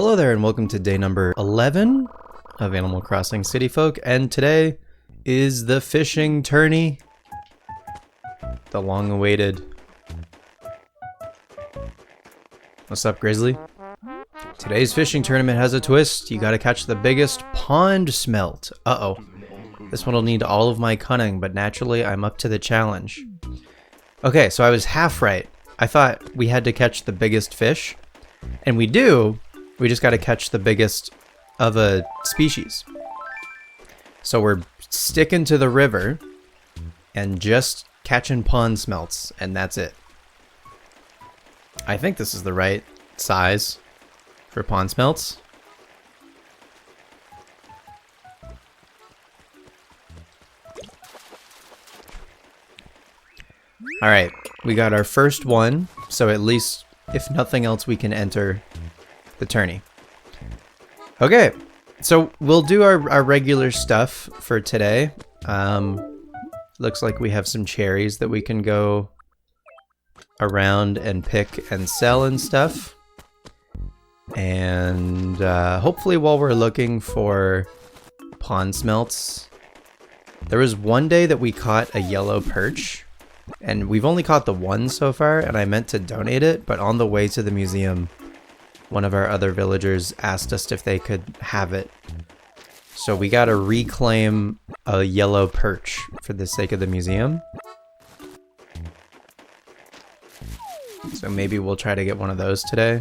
Hello there and welcome to day number 11 of Animal Crossing City Folk, and today is the fishing tourney. The long-awaited. What's up, Grizzly? Today's fishing tournament has a twist. You gotta catch the biggest pond smelt. Uh-oh. This one will need all of my cunning, but naturally I'm up to the challenge. Okay, so I was half right. I thought we had to catch the biggest fish, and we do. We just got to catch the biggest of a species. So we're sticking to the river and just catching pond smelts, and that's it. I think this is the right size for pond smelts. All right, we got our first one, so at least, if nothing else, we can enter the tourney. Okay, so we'll do our regular stuff for today. Looks like we have some cherries that we can go around and pick and sell and stuff. And hopefully while we're looking for pond smelts, there was one day that we caught a yellow perch. And we've only caught the one so far, and I meant to donate it, but on the way to the museum, one of our other villagers asked us if they could have it. So we gotta reclaim a yellow perch for the sake of the museum. So maybe we'll try to get one of those today.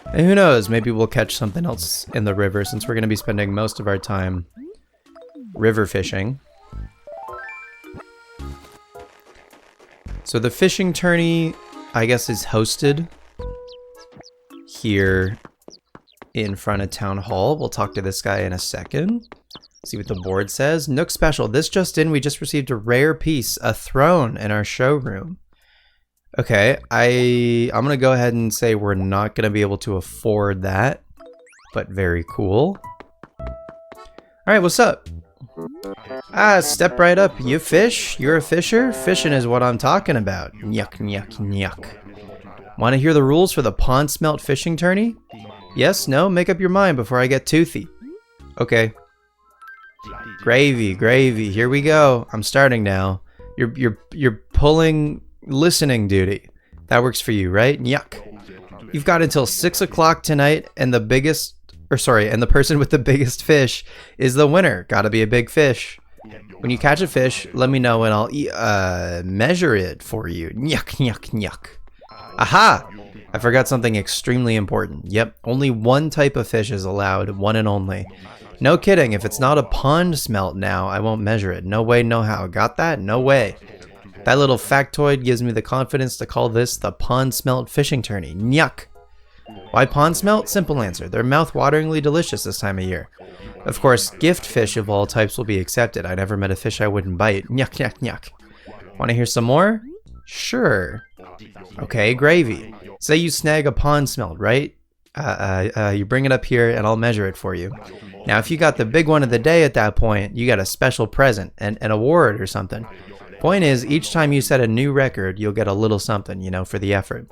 And who knows, maybe we'll catch something else in the river, since we're gonna be spending most of our time river fishing. So the fishing tourney, I guess, is hosted here in front of Town Hall. We'll talk to this guy in a second. See what the board says. Nook Special. This just in, we just received a rare piece, a throne in our showroom. Okay, I'm going to go ahead and say we're not going to be able to afford that, but very cool. All right, what's up? Ah, step right up. You fish? You're a fisher? Fishing is what I'm talking about. Nyuk, nyuk, nyuk. Want to hear the rules for the pond smelt fishing tourney? Yes? No? Make up your mind before I get toothy. Okay. Gravy, gravy. Here we go. I'm starting now. You're pulling listening duty. That works for you, right? Nyuk. You've got until 6 o'clock tonight, and the person with the biggest fish is the winner. Gotta be a big fish. When you catch a fish, let me know and I'll measure it for you. Nyuk, nyuk, nyuk. Aha! I forgot something extremely important. Yep, only one type of fish is allowed, one and only. No kidding, if it's not a pond smelt now, I won't measure it. No way, no how. Got that? No way. That little factoid gives me the confidence to call this the pond smelt fishing tourney. Nyuk! Why pond smelt? Simple answer. They're mouth-wateringly delicious this time of year. Of course, gift fish of all types will be accepted. I never met a fish I wouldn't bite. Nyuk, nyuk, nyuk. Want to hear some more? Sure. Okay, gravy. Say you snag a pond smelt, right? You bring it up here and I'll measure it for you. Now, if you got the big one of the day at that point, you got a special present, an award or something. Point is, each time you set a new record, you'll get a little something, you know, for the effort.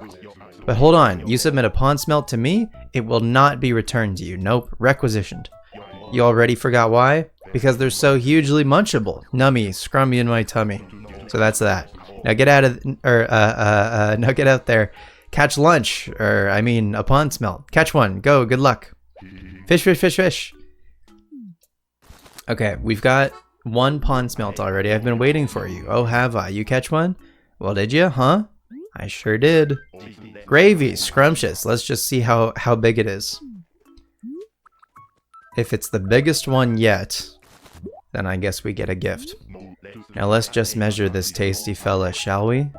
But hold on, you submit a pond smelt to me, it will not be returned to you. Nope, requisitioned. You already forgot why? Because they're so hugely munchable. Nummy, scrummy in my tummy. So that's that. Now get out of, now get out there. Catch lunch, a pond smelt. Catch one, go, good luck. Fish, fish, fish, fish. Okay, we've got one pond smelt already. I've been waiting for you. Oh, have I? You catch one? Well, did you, huh? I sure did. Gravy, scrumptious. Let's just see how big it is. If it's the biggest one yet, then I guess we get a gift. Now let's just measure this tasty fella, shall we?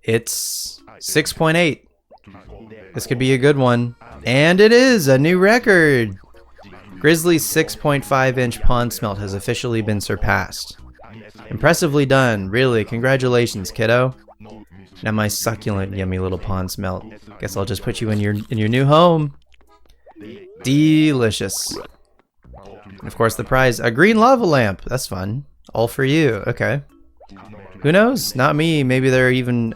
It's 6.8. This could be a good one. And it is a new record! Grizzly's 6.5-inch pond smelt has officially been surpassed. Impressively done, really. Congratulations, kiddo. Now my succulent, yummy little pond smelt. Guess I'll just put you in your new home. Delicious. And of course, the prize, a green lava lamp. That's fun. All for you. Okay. Who knows? Not me. Maybe there are even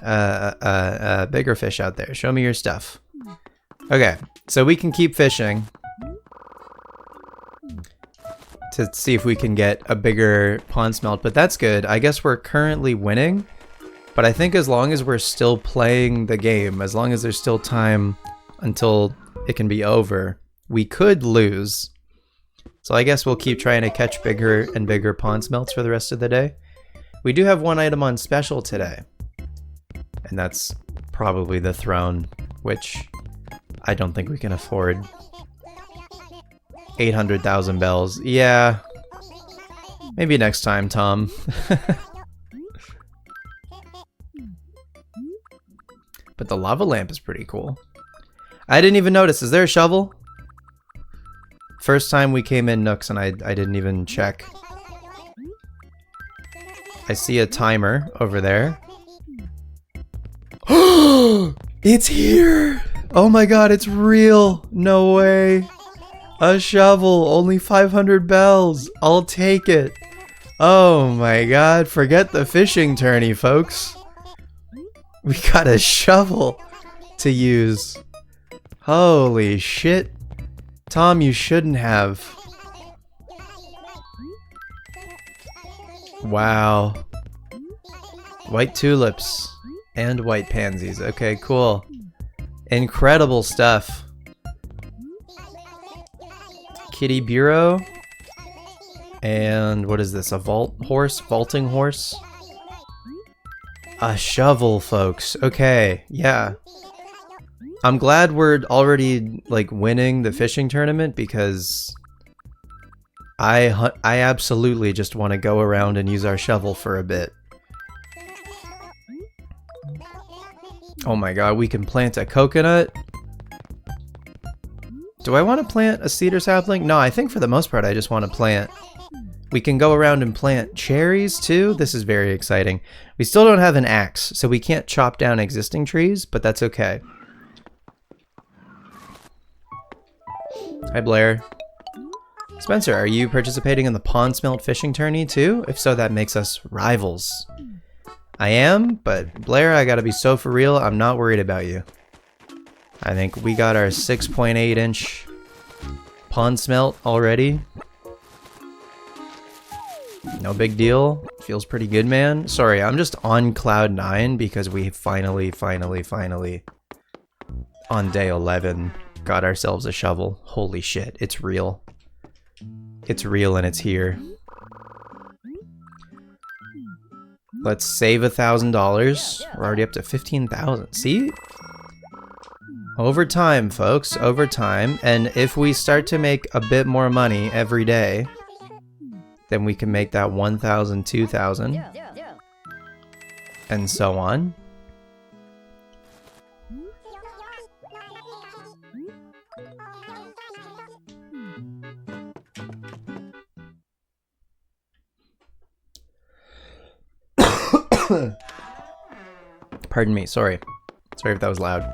bigger fish out there. Show me your stuff. Okay, so we can keep fishing to see if we can get a bigger pond smelt, but that's good. I guess we're currently winning, but I think as long as we're still playing the game, as long as there's still time until it can be over, we could lose. So I guess we'll keep trying to catch bigger and bigger pond smelts for the rest of the day. We do have one item on special today, and that's probably the throne, which I don't think we can afford. 800,000 bells. Yeah. Maybe next time, Tom. But the lava lamp is pretty cool. I didn't even notice. Is there a shovel? First time we came in Nooks and I didn't even check. I see a timer over there. It's here! Oh my god, it's real! No way! A shovel, only 500 bells. I'll take it. Oh my god, forget the fishing tourney, folks. We got a shovel to use. Holy shit. Tom, you shouldn't have. Wow. White tulips and white pansies. Okay, cool. Incredible stuff. Kitty bureau. And what is this? A vaulting horse? A shovel, folks. Okay, yeah. I'm glad we're already like winning the fishing tournament because I absolutely just want to go around and use our shovel for a bit. Oh my god, we can plant a coconut. Do I want to plant a cedar sapling? No, I think for the most part I just want to plant. We can go around and plant cherries too. This is very exciting. We still don't have an axe, so we can't chop down existing trees, but that's okay. Hi Blair. Spencer, are you participating in the pond smelt fishing tourney too? If so, that makes us rivals. I am, but Blair, I gotta be so for real, I'm not worried about you. I think we got our 6.8 inch pond smelt already. No big deal. Feels pretty good, man. Sorry, I'm just on cloud 9 because we finally, on day 11, got ourselves a shovel. Holy shit, it's real. It's real and it's here. Let's save $1,000. We're already up to 15,000. See? Over time, folks, over time. And if we start to make a bit more money every day, then we can make that 1,000, 2,000, and so on. Pardon me, sorry. Sorry if that was loud.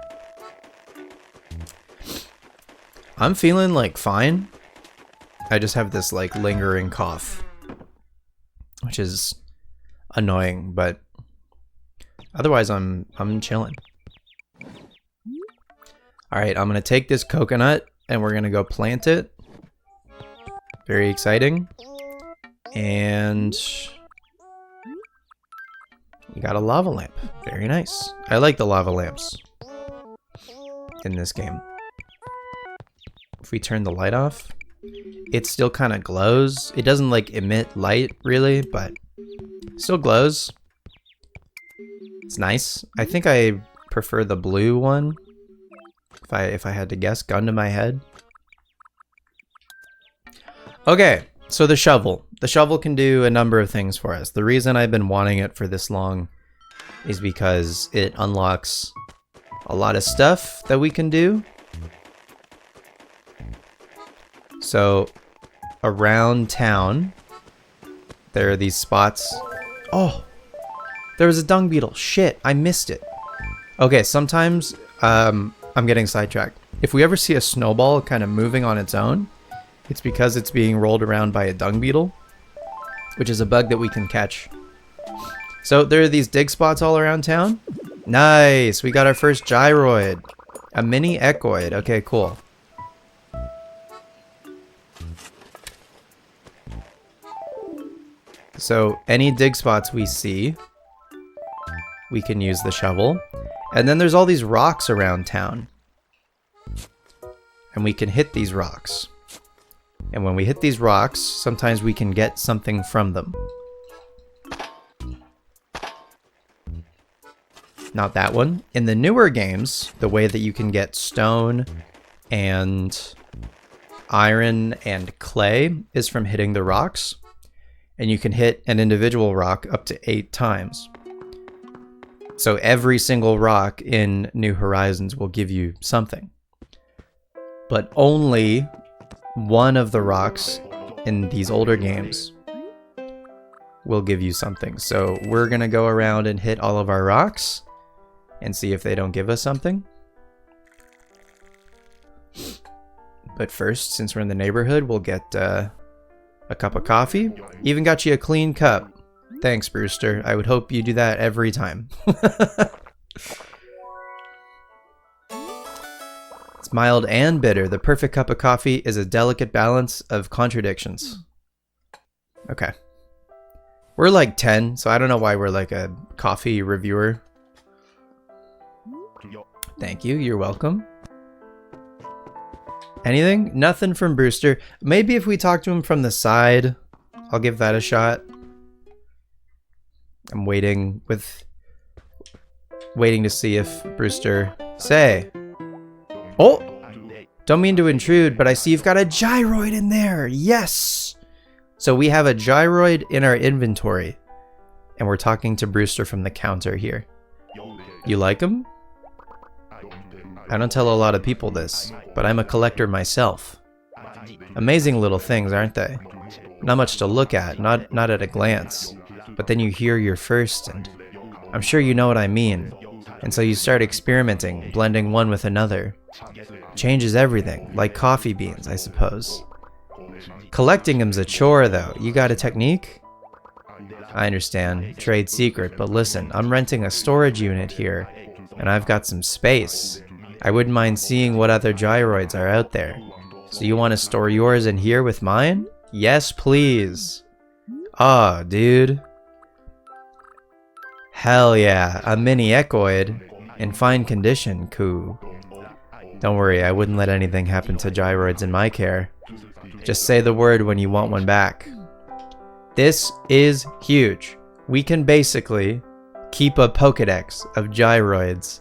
I'm feeling like fine. I just have this like lingering cough, which is annoying, but otherwise I'm chilling. All right, I'm gonna take this coconut and we're gonna go plant it. Very exciting. And we got a lava lamp. Very nice. I like the lava lamps in this game. If we turn the light off, it still kind of glows. It doesn't like emit light really, but still glows. It's nice. I think I prefer the blue one. If I had to guess, gun to my head. Okay, so the shovel. The shovel can do a number of things for us. The reason I've been wanting it for this long is because it unlocks a lot of stuff that we can do. So around town, there are these spots. Oh, there was a dung beetle. Shit, I missed it. Okay, sometimes I'm getting sidetracked. If we ever see a snowball kind of moving on its own, it's because it's being rolled around by a dung beetle, which is a bug that we can catch So there are these dig spots all around town. Nice, we got our first gyroid. A mini echoid. Okay, cool. So any dig spots we see, we can use the shovel. And then there's all these rocks around town. And we can hit these rocks. And when we hit these rocks, sometimes we can get something from them. Not that one. In the newer games, the way that you can get stone and iron and clay is from hitting the rocks. And you can hit an individual rock up to 8 times. So every single rock in New Horizons will give you something. But only one of the rocks in these older games will give you something. So we're going to go around and hit all of our rocks and see if they don't give us something. But first, since we're in the neighborhood, we'll get a cup of coffee. Even got you a clean cup. Thanks, Brewster. I would hope you do that every time. It's mild and bitter. The perfect cup of coffee is a delicate balance of contradictions. Okay. We're like 10, so I don't know why we're like a coffee reviewer. Thank you. You're welcome. Anything? Nothing from Brewster. Maybe if we talk to him from the side, I'll give that a shot. I'm waiting to see if Brewster say. Oh! Don't mean to intrude, but I see you've got a gyroid in there. Yes! So we have a gyroid in our inventory. And we're talking to Brewster from the counter here. You like him? I don't tell a lot of people this, but I'm a collector myself. Amazing little things, aren't they? Not much to look at, not at a glance. But then you hear your first, and I'm sure you know what I mean. And so you start experimenting, blending one with another. Changes everything, like coffee beans, I suppose. Collecting them's a chore, though. You got a technique? I understand. Trade secret, but listen, I'm renting a storage unit here, and I've got some space. I wouldn't mind seeing what other gyroids are out there. So you want to store yours in here with mine? Yes, please. Aw, dude. Hell yeah, a mini echoid in fine condition, cool. Don't worry, I wouldn't let anything happen to gyroids in my care. Just say the word when you want one back. This is huge. We can basically keep a Pokedex of gyroids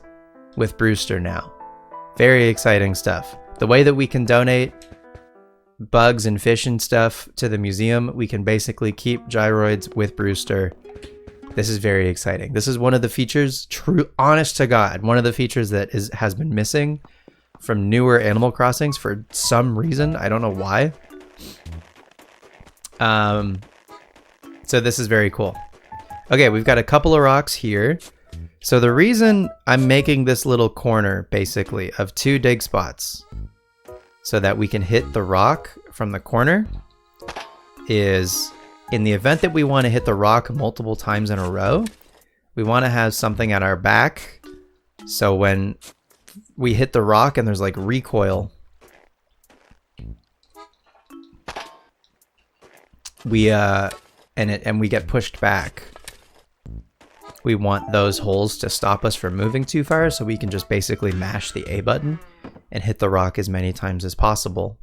with Brewster now. Very exciting stuff. The way that we can donate bugs and fish and stuff to the museum, we can basically keep gyroids with Brewster. This is very exciting. This is one of the features, honest to God, one of the features that has been missing from newer Animal Crossings for some reason. I don't know why. So this is very cool. Okay, we've got a couple of rocks here. So the reason I'm making this little corner, basically, of 2 dig spots so that we can hit the rock from the corner is in the event that we want to hit the rock multiple times in a row, we want to have something at our back. So when we hit the rock and there's like recoil, and we get pushed back. We want those holes to stop us from moving too far, so we can just basically mash the A button and hit the rock as many times as possible,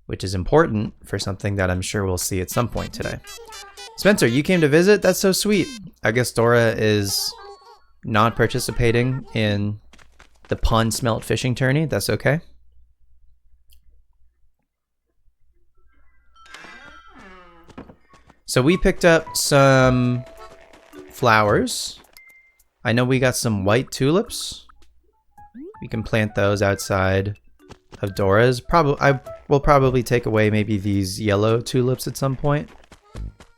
which is important for something that I'm sure we'll see at some point today. Spencer, you came to visit? That's so sweet. I guess Dora is not participating in the pond smelt fishing tourney. That's okay. So we picked up some flowers. I know we got some white tulips. We can plant those outside of Dora's. I will probably take away maybe these yellow tulips at some point.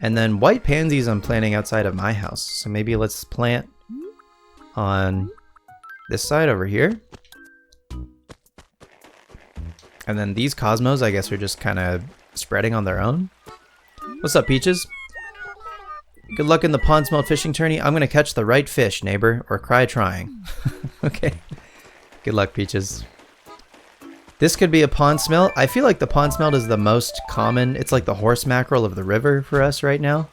And then white pansies I'm planting outside of my house. So maybe let's plant on this side over here. And then these cosmos, I guess, are just kind of spreading on their own. What's up, Peaches? Good luck in the pond smelt fishing tourney. I'm gonna catch the right fish, neighbor, or cry trying. Okay. Good luck, Peaches. This could be a pond smelt. I feel like the pond smelt is the most common. It's like the horse mackerel of the river for us right now.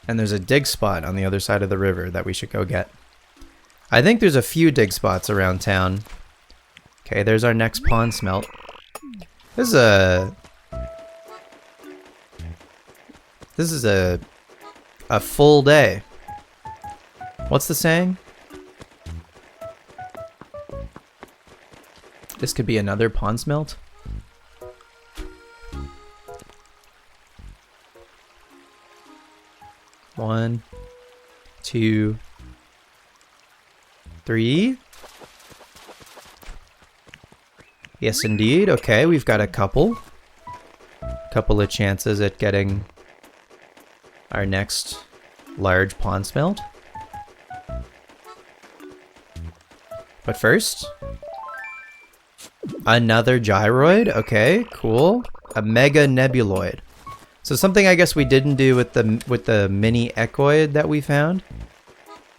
And there's a dig spot on the other side of the river that we should go get. I think there's a few dig spots around town. Okay, there's our next pond smelt. This is a full day. What's the saying? This could be another pond smelt. One, two, three. Yes, indeed. Okay, we've got a couple of chances at getting our next large pond smelt. But first, another gyroid. Okay, cool. A mega nebuloid. So something I guess we didn't do with the mini echoid that we found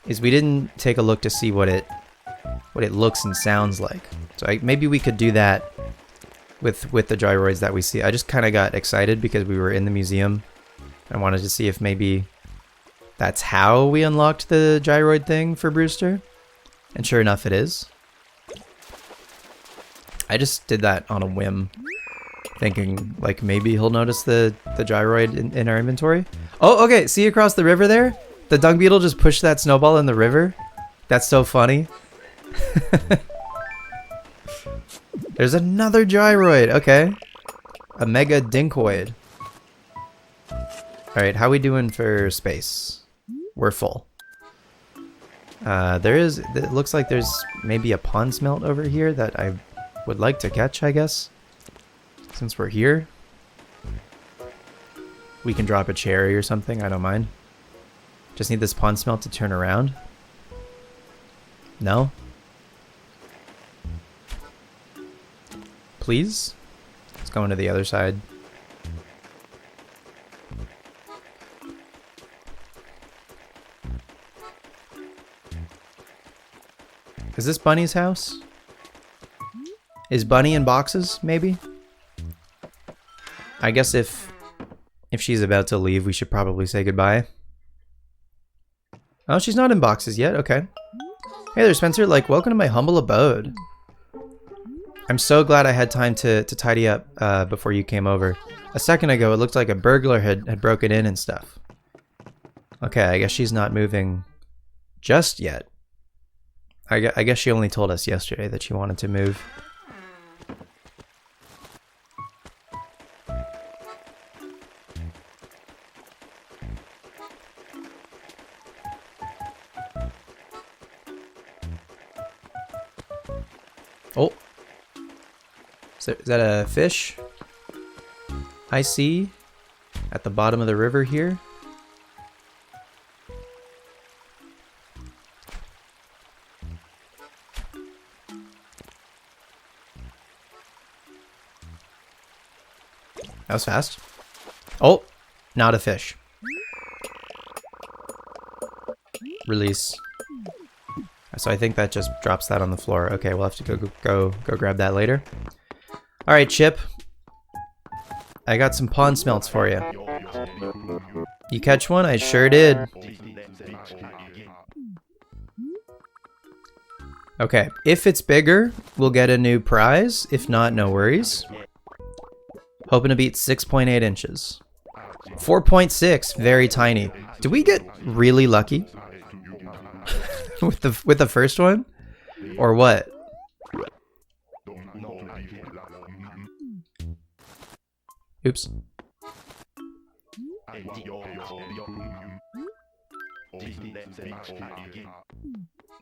is we didn't take a look to see what it looks and sounds like. So maybe we could do that with the gyroids that we see. I just kind of got excited because we were in the museum. I wanted to see if maybe that's how we unlocked the gyroid thing for Brewster. And sure enough, it is. I just did that on a whim, thinking like maybe he'll notice the gyroid in our inventory. Oh, okay. See across the river there? The dung beetle just pushed that snowball in the river. That's so funny. There's another gyroid. Okay. A mega dinkoid. Alright, how we doing for space? We're full. It looks like there's maybe a pond smelt over here that I would like to catch, I guess. Since we're here. We can drop a cherry or something, I don't mind. Just need this pond smelt to turn around. No? Please? Let's go into the other side. Is this Bunny's house? Is Bunny in boxes, maybe? I guess if she's about to leave, we should probably say goodbye. Oh, she's not in boxes yet. Okay. Hey there, Spencer. Like, welcome to my humble abode. I'm so glad I had time to tidy up before you came over. A second ago, it looked like a burglar had broken in and stuff. Okay, I guess she's not moving just yet. I guess she only told us yesterday that she wanted to move. Oh. Is that a fish? I see. At the bottom of the river here. That was fast. Oh, not a fish. Release. So I think that just drops that on the floor. Okay, we'll have to go grab that later. All right, Chip. I got some pond smelts for you. You catch one? I sure did. Okay, if it's bigger, we'll get a new prize. If not, no worries. Hoping to beat 6.8 inches. 4.6, very tiny. Did we get really lucky with the first one, or what? Oops.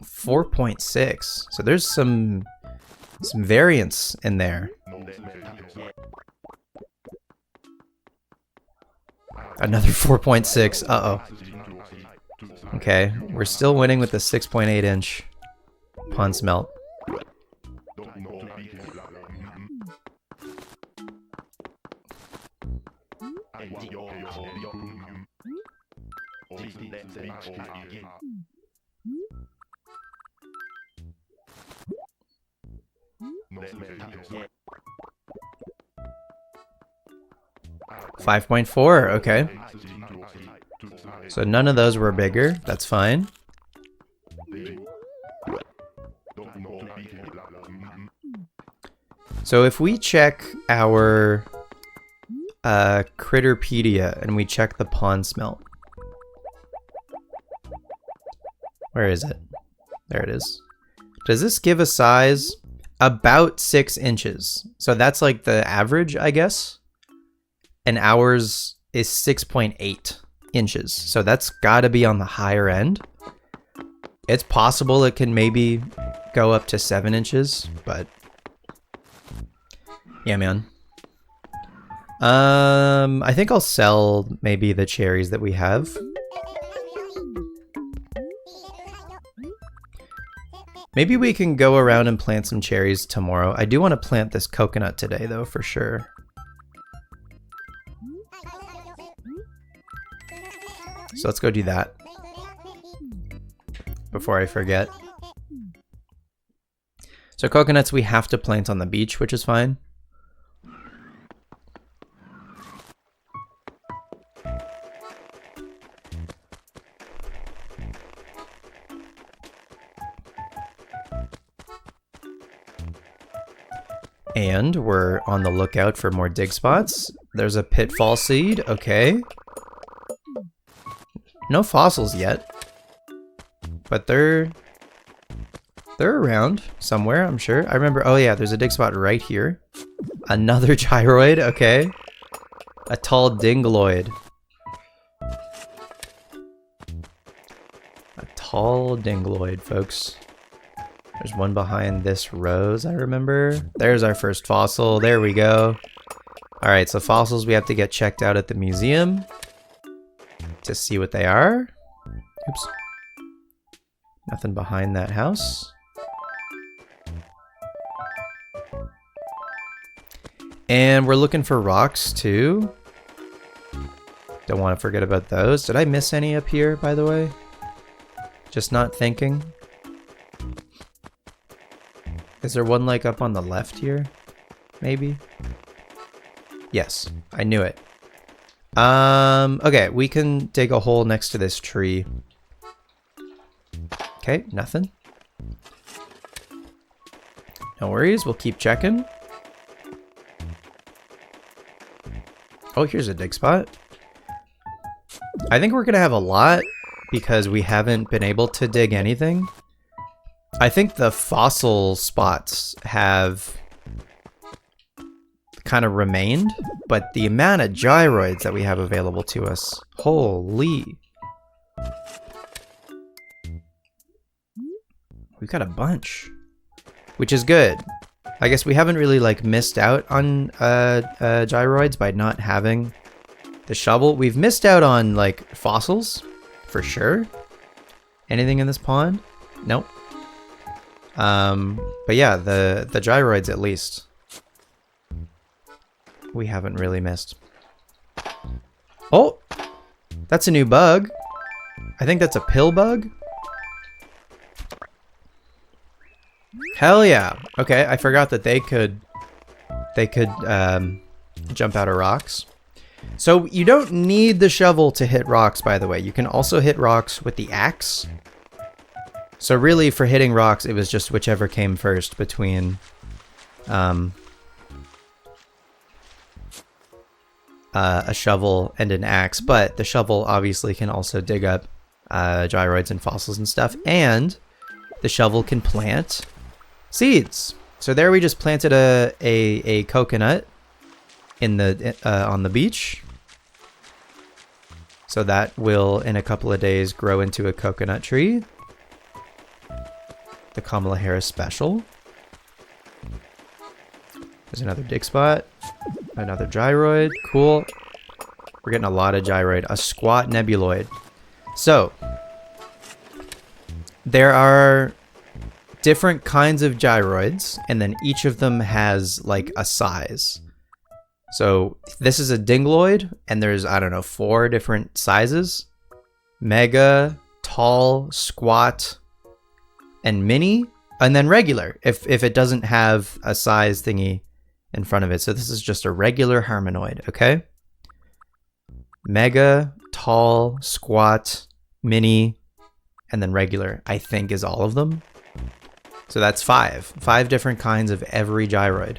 4.6. So there's some variance in there. Another 4.6. Uh-oh. Okay, we're still winning with the 6.8 inch pond smelt. $5.4, okay. So none of those were bigger, that's fine. So if we check our Critterpedia and we check the pond smelt. Where is it? There it is. Does this give a size? About 6 inches. So that's like the average, I guess. And ours is 6.8 inches. So that's gotta be on the higher end. It's possible it can maybe go up to 7 inches, but yeah, man. I think I'll sell maybe the cherries that we have. Maybe we can go around and plant some cherries tomorrow. I do want to plant this coconut today, though, for sure. So let's go do that before I forget. So coconuts we have to plant on the beach, which is fine. And we're on the lookout for more dig spots. There's a pitfall seed, okay. No fossils yet. But they're around somewhere, I'm sure. I remember, oh yeah, there's a dig spot right here. Another gyroid, okay. A tall dingloid. A tall dingloid, folks. There's one behind this rose, I remember. There's our first fossil. There we go. All right, so fossils we have to get checked out at the museum to see what they are. Oops. Nothing behind that house. And we're looking for rocks too. Don't want to forget about those. Did I miss any up here, by the way? Just not thinking. Is there one like up on the left here? Maybe? Yes, I knew it. Okay, we can dig a hole next to this tree. Okay, nothing. No worries, we'll keep checking. Oh, here's a dig spot. I think we're gonna have a lot because we haven't been able to dig anything. I think the fossil spots have kind of remained, but the amount of gyroids that we have available to us, holy. We've got a bunch, which is good. I guess we haven't really like missed out on gyroids by not having the shovel. We've missed out on like fossils for sure. Anything in this pond? Nope. But yeah, the gyroids at least we haven't really missed. Oh, that's a new bug. I think that's a pill bug. Hell yeah. Okay, I forgot that they could jump out of rocks. So you don't need the shovel to hit rocks, by the way. You can also hit rocks with the axe. So really, for hitting rocks, it was just whichever came first between a shovel and an axe. But the shovel obviously can also dig up gyroids and fossils and stuff. And the shovel can plant seeds. So there we just planted a coconut in the on the beach. So that will, in a couple of days, grow into a coconut tree. The Kamala Harris special. There's another dig spot. Another gyroid. Cool. We're getting a lot of gyroid. A squat nebuloid. So, there are different kinds of gyroids, and then each of them has like a size. So this is a dingloid, and there's, I don't know, 4 different sizes. mega, tall, squat, and mini, and then regular if it doesn't have a size thingy in front of it. So this is just a regular Harmonoid, okay? Mega, tall, squat, mini, and then regular, I think is all of them. So that's 5. 5 different kinds of every gyroid.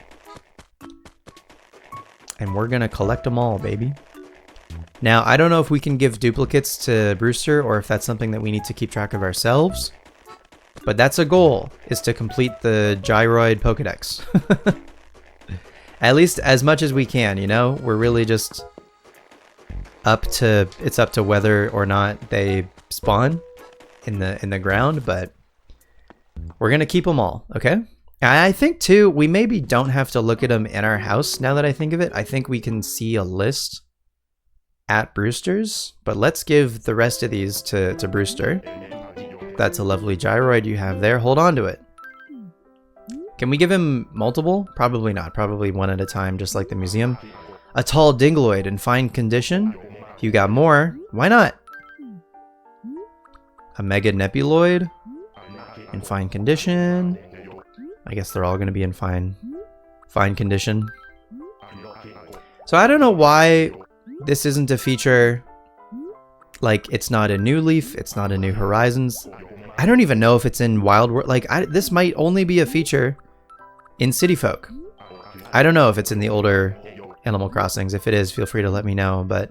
And we're gonna collect them all, baby. Now, I don't know if we can give duplicates to Brewster or if that's something that we need to keep track of ourselves. But that's a goal, is to complete the gyroid Pokedex. At least as much as we can, you know? We're really just it's up to whether or not they spawn in the ground, but we're gonna keep them all, okay? I think too, we maybe don't have to look at them in our house now that I think of it. I think we can see a list at Brewster's, but let's give the rest of these to Brewster. That's a lovely gyroid you have there. Hold on to it. Can we give him multiple? Probably not. Probably one at a time, just like the museum. A tall dingloid in fine condition. If you got more, why not? A mega nebuloid in fine condition. I guess they're all going to be in fine condition. So I don't know why this isn't a feature. Like, it's not a New Leaf, it's not a New Horizons. I don't even know if it's in Wild World. Like, this might only be a feature in City Folk. I don't know if it's in the older Animal Crossings. If it is, feel free to let me know. But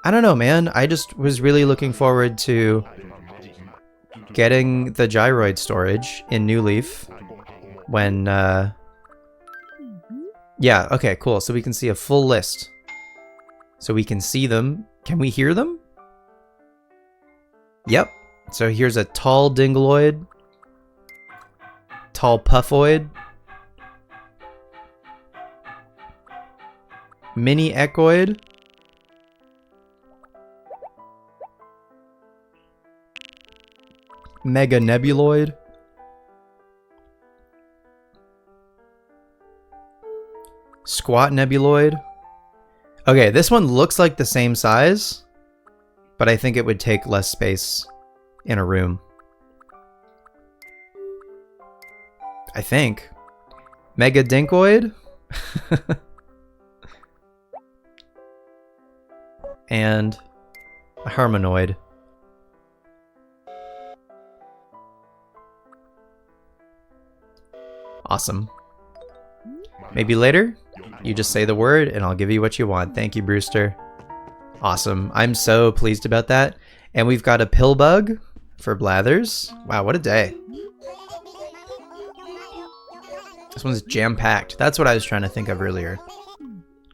I don't know, man. I just was really looking forward to getting the gyroid storage in New Leaf when, yeah, okay, cool. So we can see a full list. So we can see them. Can we hear them? Yep. So here's a tall dingloid, tall puffoid, mini echoid, mega nebuloid, squat nebuloid. Okay, this one looks like the same size, but I think it would take less space in a room. I think. Mega dinkoid. And a Harmonoid. Awesome. Maybe later, you just say the word and I'll give you what you want. Thank you, Brewster. Awesome. I'm so pleased about that. And we've got a pill bug for Blathers. Wow, what a day. This one's jam-packed. That's what I was trying to think of earlier.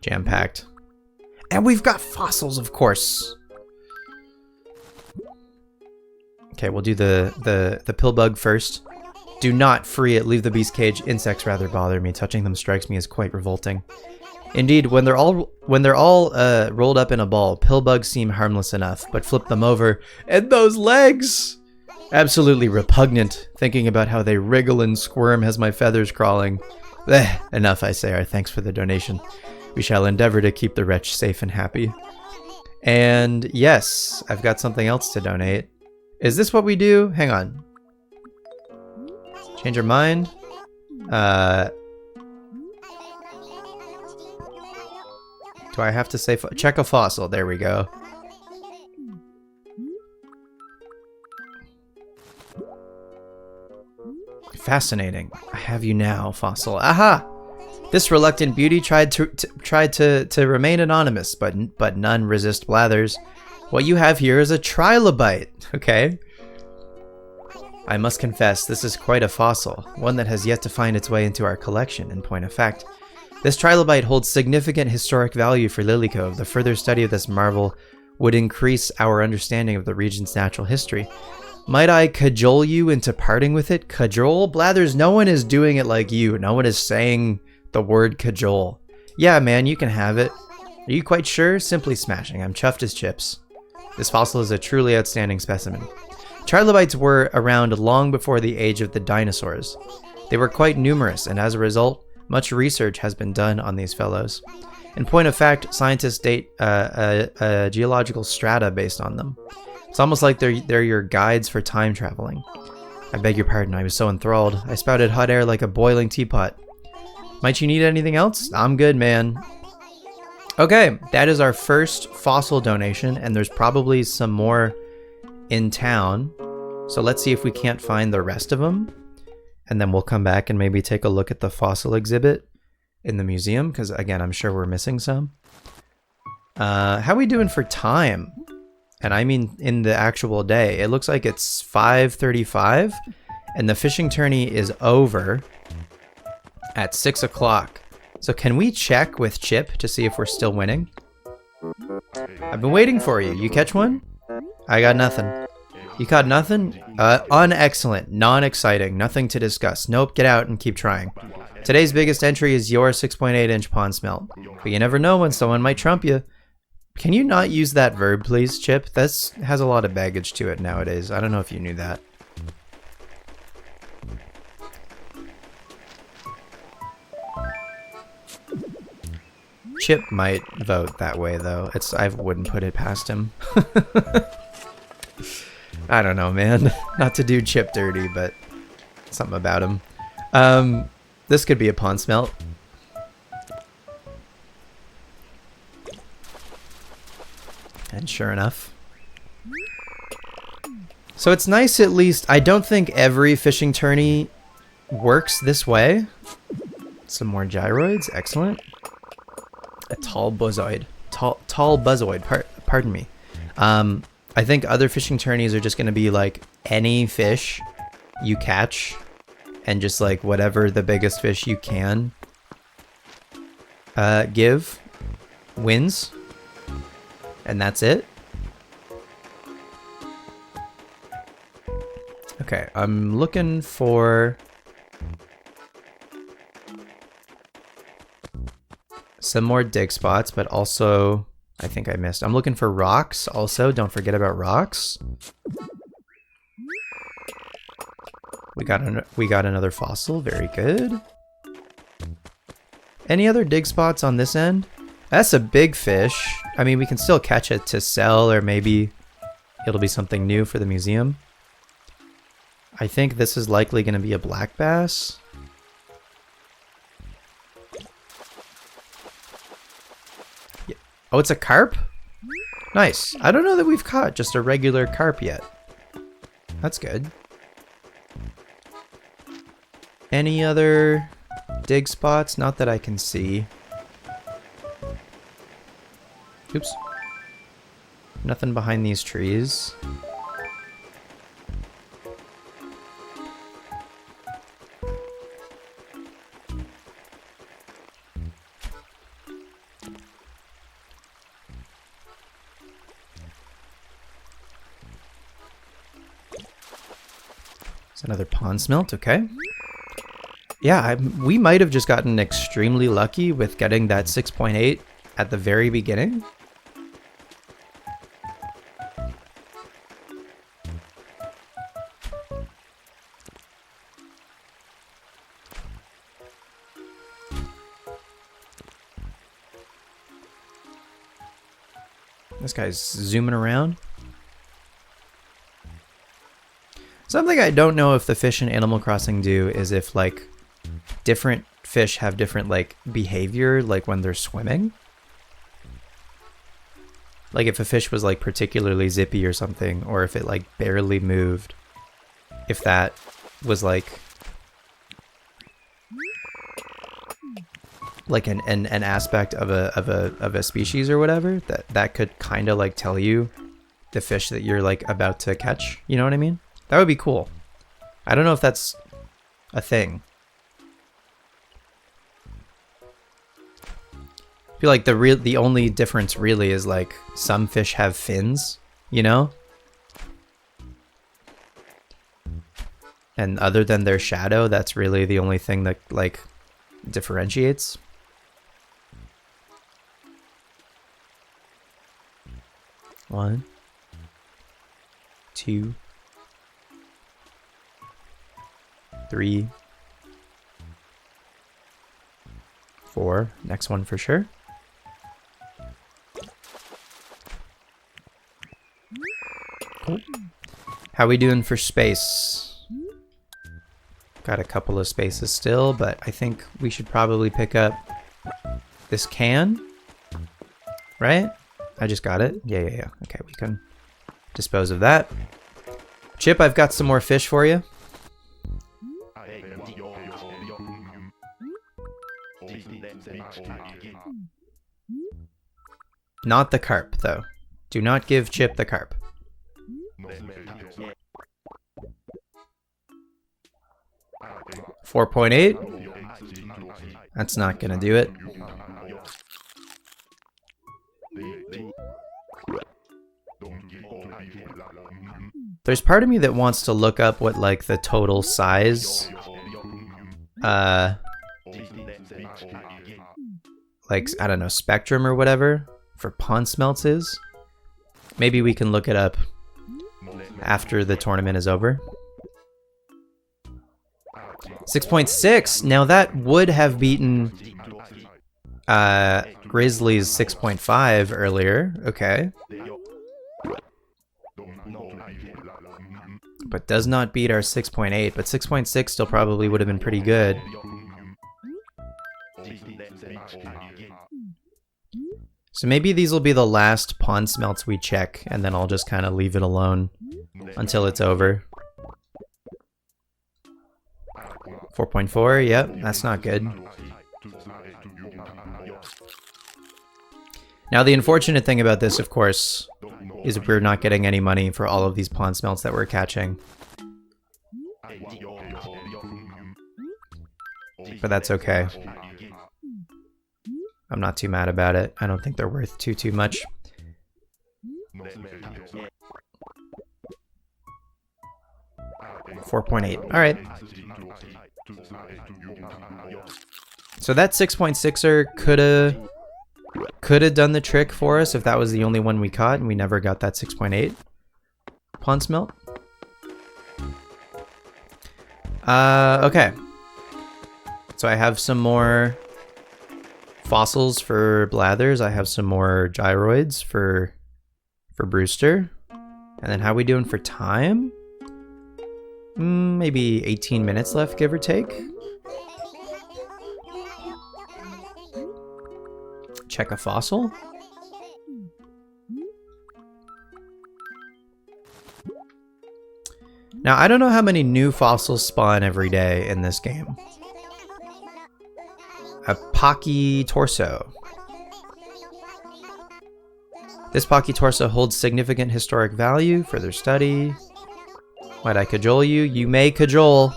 Jam-packed. And we've got fossils, of course. Okay, we'll do the pill bug first. Do not free it. Leave the beast cage. Insects rather bother me. Touching them strikes me as quite revolting. Indeed, when they're all rolled up in a ball, pill bugs seem harmless enough, but flip them over, and those legs! Absolutely repugnant. Thinking about how they wriggle and squirm has my feathers crawling. Blech, enough, I say. Our thanks for the donation. We shall endeavor to keep the wretch safe and happy. And yes, I've got something else to donate. Is this what we do? Hang on. Change your mind. Do I have to say check a fossil? There we go. Fascinating. I have you now, fossil. Aha! This reluctant beauty tried to remain anonymous, but none resist Blathers. What you have here is a trilobite. Okay. I must confess, this is quite a fossil, one that has yet to find its way into our collection. In point of fact, this trilobite holds significant historic value for Lilycove. The further study of this marvel would increase our understanding of the region's natural history. Might I cajole you into parting with it? Cajole? Blathers, no one is doing it like you. No one is saying the word cajole. Yeah, man, you can have it. Are you quite sure? Simply smashing. I'm chuffed as chips. This fossil is a truly outstanding specimen. Trilobites were around long before the age of the dinosaurs. They were quite numerous, and as a result, much research has been done on these fellows. In point of fact, scientists date a geological strata based on them. It's almost like they're your guides for time traveling. I beg your pardon, I was so enthralled. I spouted hot air like a boiling teapot. Might you need anything else? I'm good, man. Okay, that is our first fossil donation, and there's probably some more in town. So let's see if we can't find the rest of them. And then we'll come back and maybe take a look at the fossil exhibit in the museum, because again, I'm sure we're missing some. How are we doing for time? And I mean in the actual day. It looks like it's 5:35, and the fishing tourney is over at 6 o'clock. So can we check with Chip to see if we're still winning? I've been waiting for you. You catch one? I got nothing. You caught nothing? Unexcellent. Non-exciting. Nothing to discuss. Nope, get out and keep trying. Today's biggest entry is your 6.8-inch pond smelt. But you never know when someone might trump you. Can you not use that verb, please, Chip? This has a lot of baggage to it nowadays. I don't know if you knew that. Chip might vote that way, though. I wouldn't put it past him. I don't know, man. Not to do Chip dirty, but something about him. This could be a pond smelt. And sure enough. So it's nice at least. I don't think every fishing tourney works this way. Some more gyroids. Excellent. A tall buzzoid. Tall buzzoid. Pardon me. I think other fishing tourneys are just going to be like any fish you catch and just like whatever the biggest fish you can give wins. And that's it. Okay, I'm looking for some more dig spots, but also I think I missed. I'm looking for rocks also. Don't forget about rocks. We got another fossil. Very good. Any other dig spots on this end? That's a big fish. I mean, we can still catch it to sell, or maybe it'll be something new for the museum. I think this is likely going to be a black bass. Yeah. Oh, it's a carp? Nice. I don't know that we've caught just a regular carp yet. That's good. Any other dig spots? Not that I can see. Oops. Nothing behind these trees. It's another pond smelt, okay. Yeah, we might have just gotten extremely lucky with getting that 6.8 at the very beginning. This guy's zooming around. Something I don't know if the fish in Animal Crossing do is if, like, different fish have different, like, behavior, like, when they're swimming. Like, if a fish was, like, particularly zippy or something, or if it, like, barely moved. If that was, like an aspect of a species or whatever, that could kind of like tell you the fish that you're like about to catch. You know what I mean? That would be cool. I don't know if that's a thing. I feel like the only difference really is like some fish have fins, you know? And other than their shadow, that's really the only thing that like differentiates. One, two, three, four. Next one for sure. Cool. How we doing for space? Got a couple of spaces still, but I think we should probably pick up this can. Right? I just got it. Yeah. Okay, we can dispose of that. Chip, I've got some more fish for you. Not the carp, though. Do not give Chip the carp. $4.8. That's not gonna do it. There's part of me that wants to look up what like the total size like, I don't know, spectrum or whatever for pond smelts is. Maybe we can look it up after the tournament is over. 6.6. Now that would have beaten Grizzly's 6.5 earlier. Okay. But does not beat our 6.8, but 6.6 still probably would have been pretty good. So maybe these will be the last pond smelts we check, and then I'll just kind of leave it alone until it's over. 4.4, yep, that's not good. Now the unfortunate thing about this, of course, is we're not getting any money for all of these pond smelts that we're catching. But that's okay. I'm not too mad about it. I don't think they're worth too much. $4.8. All right. So that 6.6er could have done the trick for us if that was the only one we caught and we never got that 6.8 pond smelt. Okay. So I have some more fossils for Blathers. I have some more gyroids for Brewster. And then how are we doing for time? Maybe 18 minutes left, give or take. Check a fossil. Now, I don't know how many new fossils spawn every day in this game. A Pocky Torso. This Pocky Torso holds significant historic value. Further study. Might I cajole you? You may cajole.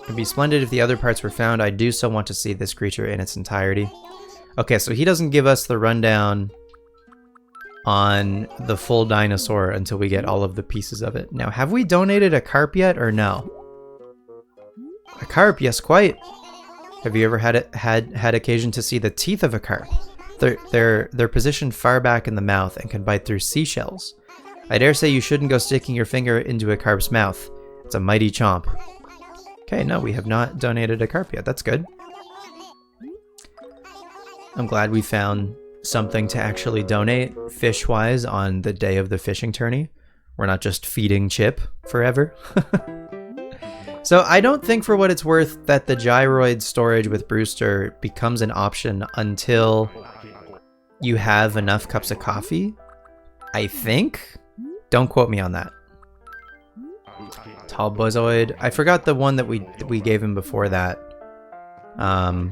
It'd be splendid if the other parts were found. I do so want to see this creature in its entirety. Okay, so he doesn't give us the rundown on the full dinosaur until we get all of the pieces of it. Now, have we donated a carp yet or no? A carp, yes, quite. Have you ever had occasion to see the teeth of a carp? They're positioned far back in the mouth and can bite through seashells. I dare say you shouldn't go sticking your finger into a carp's mouth. It's a mighty chomp. Okay, no, we have not donated a carp yet. That's good. I'm glad we found something to actually donate fish-wise on the day of the fishing tourney. We're not just feeding Chip forever. So I don't think, for what it's worth, that the gyroid storage with Brewster becomes an option until you have enough cups of coffee. I think? Don't quote me on that. Tall Buzzoid. I forgot the one that we gave him before that. Oh,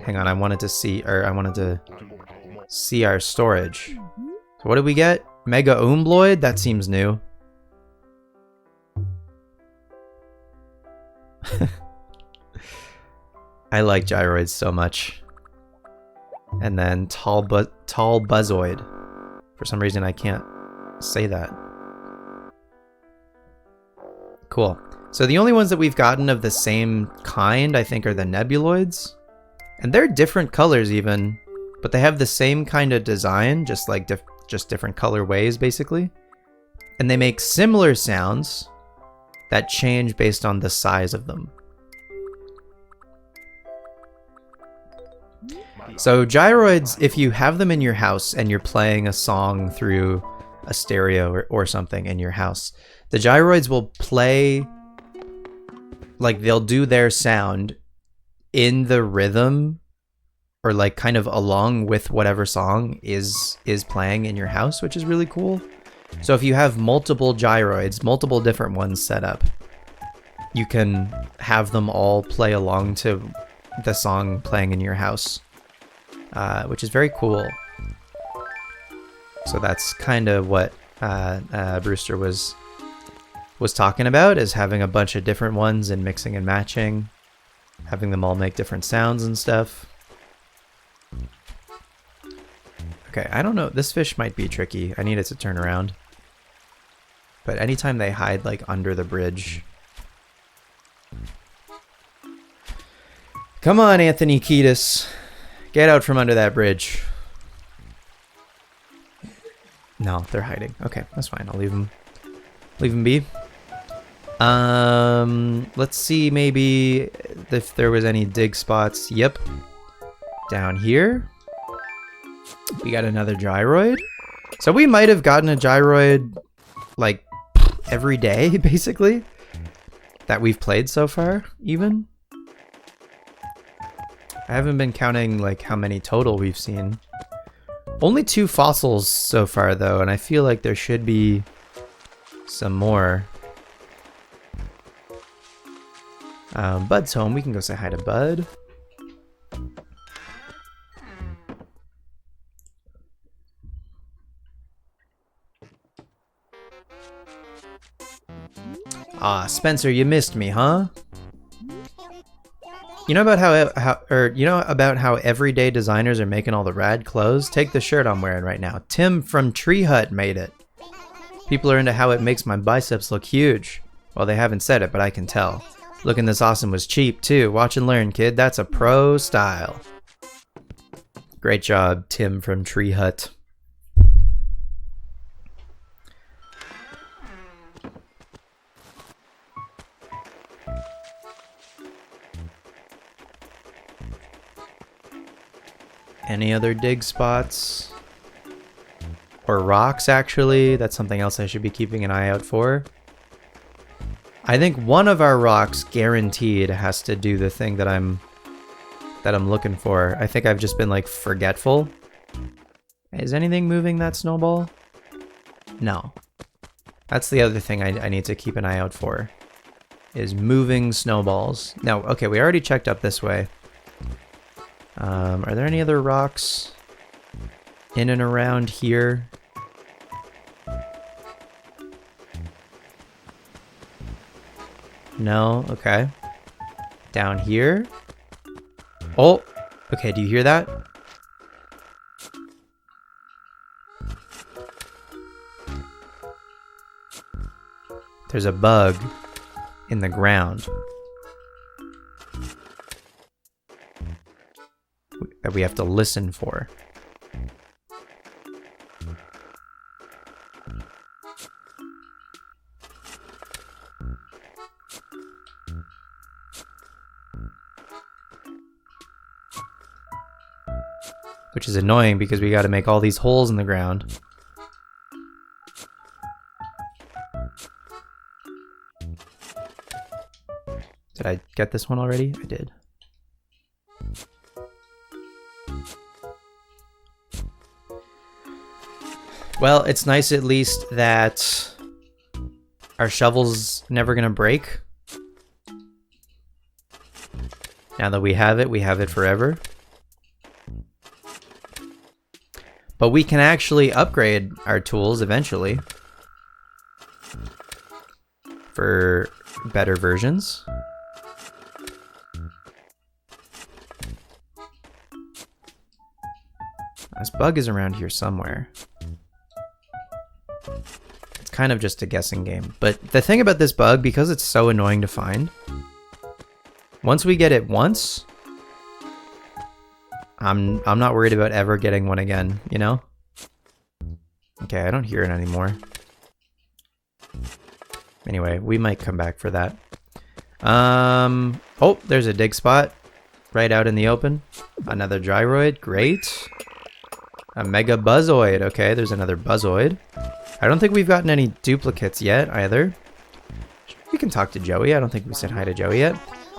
hang on. I wanted to see our storage. So what did we get? Mega Oombloid? That seems new. I like gyroids so much. And then Tall Buzzoid. For some reason I can't say that. Cool. So the only ones that we've gotten of the same kind, I think, are the Nebuloids. And they're different colors even, but they have the same kind of design, just like just different colorways basically. And they make similar sounds that change based on the size of them. So gyroids, if you have them in your house and you're playing a song through a stereo or something in your house, the gyroids will play, like they'll do their sound in the rhythm or like kind of along with whatever song is playing in your house, which is really cool. So if you have multiple gyroids, multiple different ones set up, you can have them all play along to the song playing in your house, which is very cool. So that's kind of what Brewster was talking about, is having a bunch of different ones and mixing and matching, having them all make different sounds and stuff. Okay, I don't know. This fish might be tricky. I need it to turn around. But anytime they hide like under the bridge. Come on, Anthony Kiedis. Get out from under that bridge. No, they're hiding. Okay, that's fine. I'll leave them be. Let's see maybe if there was any dig spots. Yep. Down here. We got another gyroid. So we might have gotten a gyroid like every day, basically, that we've played so far, even. I haven't been counting like how many total we've seen. Only 2 fossils so far though, and I feel like there should be some more. Bud's home. We can go say hi to Bud. Ah, Spencer, you missed me, huh? You know about how everyday designers are making all the rad clothes? Take the shirt I'm wearing right now. Tim from Tree Hut made it. People are into how it makes my biceps look huge. Well, they haven't said it, but I can tell. Looking this awesome was cheap, too. Watch and learn, kid. That's a pro style. Great job, Tim from Tree Hut. Any other dig spots? Or rocks, actually? That's something else I should be keeping an eye out for. I think one of our rocks guaranteed has to do the thing that I'm looking for. I think I've just been like forgetful. Is anything moving that snowball? No. That's the other thing I need to keep an eye out for, is moving snowballs. Now, okay, we already checked up this way. Are there any other rocks in and around here? No? Okay. Down here? Oh! Okay, do you hear that? There's a bug in the ground that we have to listen for. Which is annoying because we got to make all these holes in the ground. Did I get this one already? I did. Well, it's nice at least that our shovel's never gonna break. Now that we have it forever. But we can actually upgrade our tools eventually for better versions. This bug is around here somewhere. It's kind of just a guessing game. But the thing about this bug, because it's so annoying to find, once we get it once, I'm not worried about ever getting one again, you know? Okay, I don't hear it anymore. Anyway, we might come back for that. Oh, there's a dig spot. right out in the open. Another gyroid, great. A mega buzzoid, okay, there's another buzzoid. I don't think we've gotten any duplicates yet either. We can talk to Joey. I don't think we said hi to Joey yet.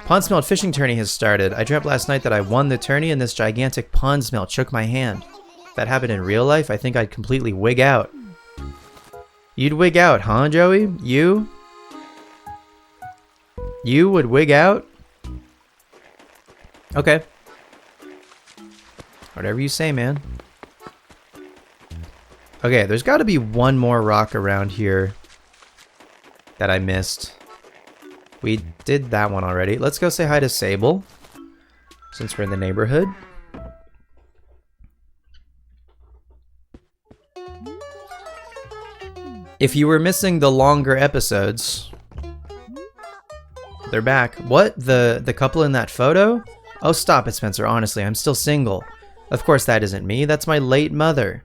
Pond Smelt fishing tourney has started. I dreamt last night that I won the tourney and this gigantic pond smelt shook my hand. If that happened in real life, I think I'd completely wig out. You'd wig out, huh, Joey? You? You would wig out? Okay. Whatever you say, man. Okay, there's got to be one more rock around here that I missed. We did that one already. Let's go say hi to Sable, since we're in the neighborhood. If you were missing the longer episodes, they're back. What? The couple in that photo? Oh, stop it, Spencer. Honestly, I'm still single. Of course that isn't me. That's my late mother.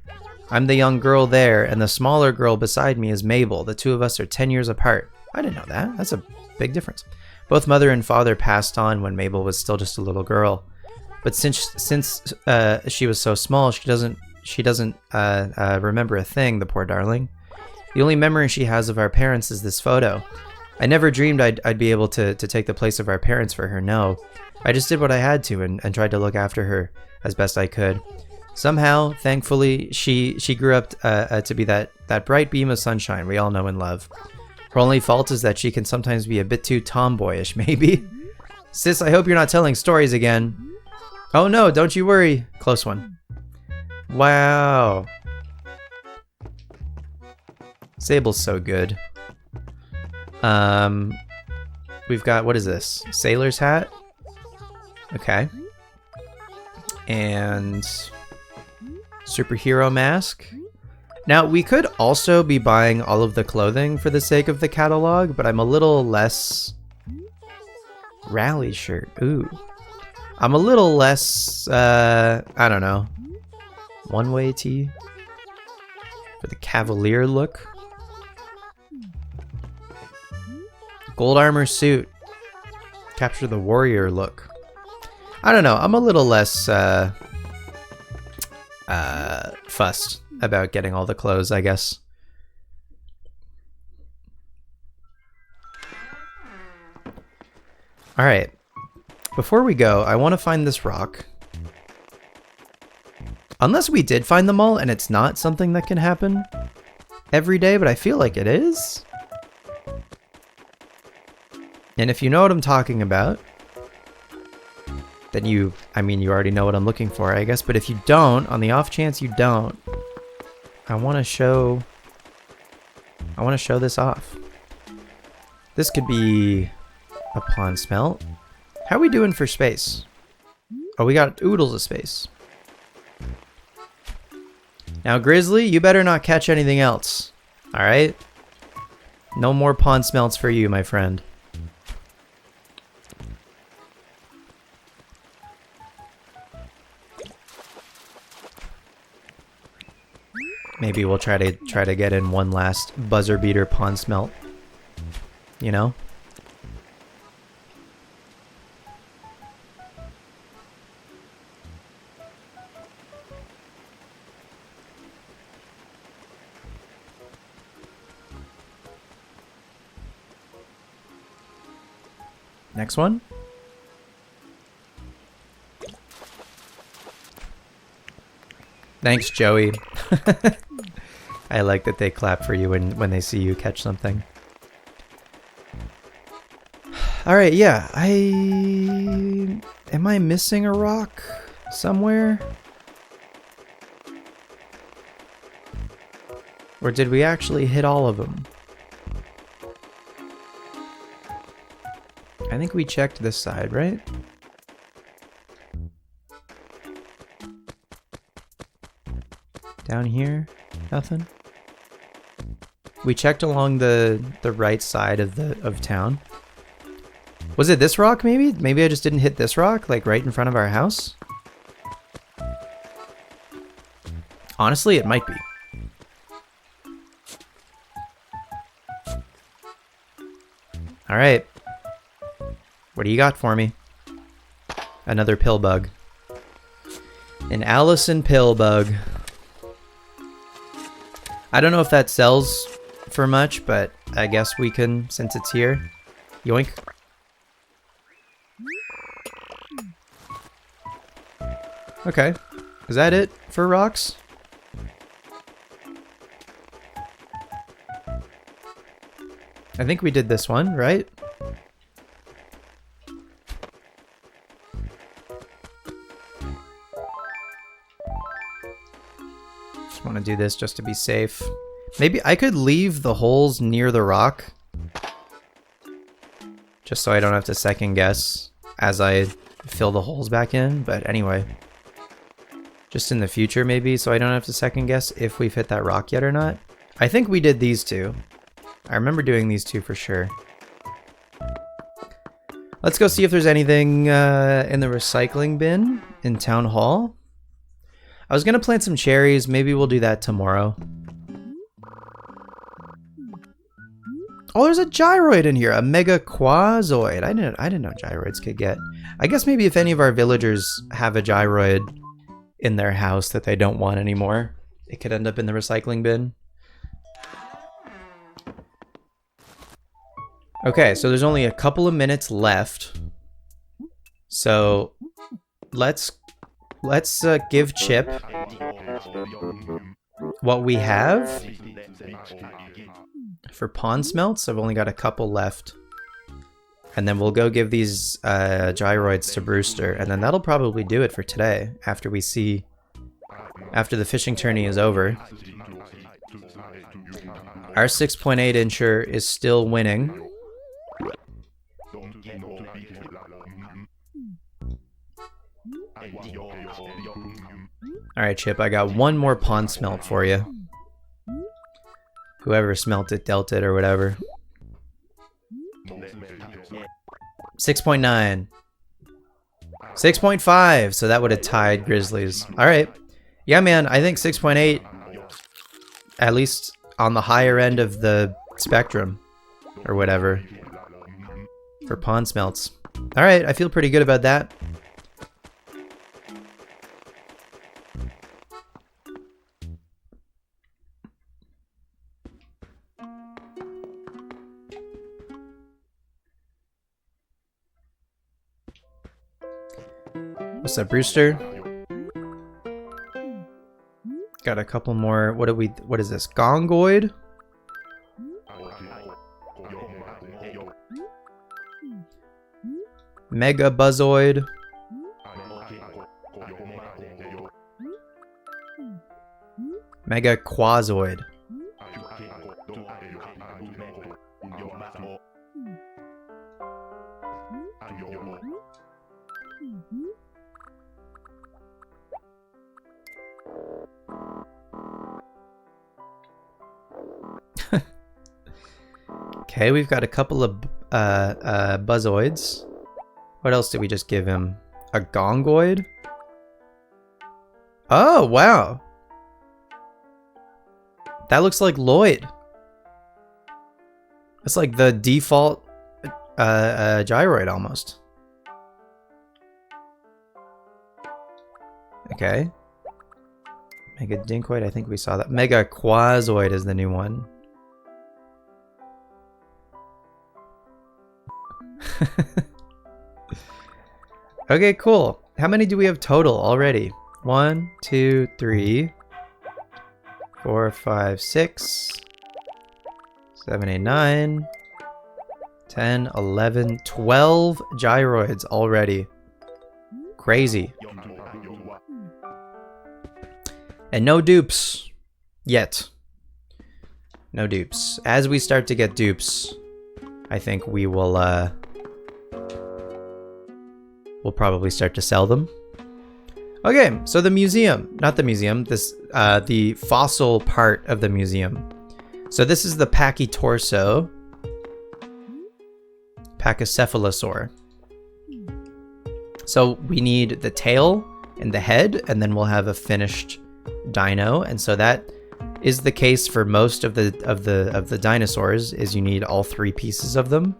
I'm the young girl there, and the smaller girl beside me is Mabel. The two of us are 10 years apart. I didn't know that. That's a big difference. Both mother and father passed on when Mabel was still just a little girl. But since she was so small, she doesn't remember a thing, the poor darling. The only memory she has of our parents is this photo. I never dreamed I'd be able to take the place of our parents for her, no. I just did what I had to and tried to look after her as best I could. Somehow, thankfully, she grew up to be that bright beam of sunshine we all know and love. Her only fault is that she can sometimes be a bit too tomboyish, maybe. Sis, I hope you're not telling stories again. Oh no, don't you worry. Close one. Wow. Sable's so good. We've got, what is this? Sailor's hat? Okay. And superhero mask. Now, we could also be buying all of the clothing for the sake of the catalog, but I'm a little less... Rally shirt. Ooh. I'm a little less, I don't know. One-way tee? For the cavalier look. Gold armor suit. Capture the warrior look. I don't know. I'm a little less, fussed about getting all the clothes, I guess. Alright. Before we go, I want to find this rock. Unless we did find them all and it's not something that can happen every day, but I feel like it is. And if you know what I'm talking about, then you already know what I'm looking for, I guess. But if you don't, on the off chance you don't, I want to show this off. This could be a pond smelt. How are we doing for space? Oh, we got oodles of space. Now, Grizzly, you better not catch anything else. All right? No more pond smelts for you, my friend. Maybe we'll try to get in one last buzzer beater pond smelt. You know? Next one. Thanks, Joey. I like that they clap for you when they see you catch something. Alright, yeah. Am I missing a rock somewhere? Or did we actually hit all of them? I think we checked this side, right? Down here? Nothing? We checked along the right side of town. Was it this rock, maybe? Maybe I just didn't hit this rock, like right in front of our house? Honestly, it might be. Alright. What do you got for me? Another pill bug. An Allison pill bug. I don't know if that sells for much, but I guess we can since it's here. Yoink. Okay. Is that it for rocks? I think we did this one, right? Just want to do this just to be safe. Maybe I could leave the holes near the rock. Just so I don't have to second guess as I fill the holes back in. But anyway. Just in the future maybe, so I don't have to second guess if we've hit that rock yet or not. I think we did these two. I remember doing these two for sure. Let's go see if there's anything in the recycling bin in Town Hall. I was gonna plant some cherries. Maybe we'll do that tomorrow. Oh, there's a gyroid in here, a mega quazoid. I didn't know gyroids could get. I guess maybe if any of our villagers have a gyroid in their house that they don't want anymore, it could end up in the recycling bin. Okay, so there's only a couple of minutes left. So let's give Chip what we have for pond smelts. I've only got a couple left. And then we'll go give these gyroids to Brewster, and then that'll probably do it for today after we see after the fishing tourney is over. Our 6.8 incher is still winning. Alright, Chip, I got one more pond smelt for you. Whoever smelt it dealt it or whatever. 6.9. 6.5, so that would have tied Grizzlies. Alright. Yeah, man, I think 6.8, at least on the higher end of the spectrum, or whatever, for pond smelts. Alright, I feel pretty good about that. What's up, Brewster? Got a couple more. What is this? Gongoid? Mega Buzzoid. Mega Quazoid. Okay, we've got a couple of Buzzoids. What else did we just give him? A Gongoid? Oh, wow. That looks like Lloyd. That's like the default gyroid almost. Okay. Mega Dinkoid, I think we saw that. Mega Quazoid is the new one. Okay, cool. How many do we have total already? 1, 2, 3, 4, 5, 6, 7, 8, 9, 10, 11, 12 gyroids already. Crazy. And no dupes yet. No dupes. As we start to get dupes, I think we will we'll probably start to sell them. Okay, so the museum, not the museum, this the fossil part of the museum. So this is the Pachytorso, Pachycephalosaur. So we need the tail and the head, and then we'll have a finished dino. And so that is the case for most of the dinosaurs, is you need all three pieces of them.